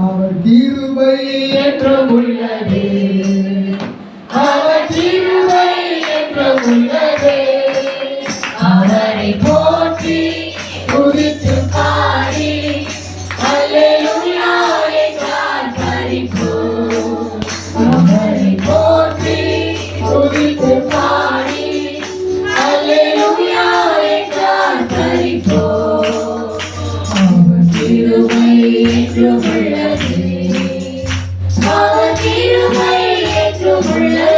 அவர் கிருபை என்றும் உள்ளது, அவர் கிருபை என்றும் உள்ளது. அவரை போற்றி துதித்து பாடி அல்லேலூயா என்றார் பரிபூர். அவரை போற்றி துதித்து பாடி அல்லேலூயா என்றார் பரிபூர். அவர் கிருபை என்றும் உள்ளது, அவர் கிருபை என்றும் உள்ளது.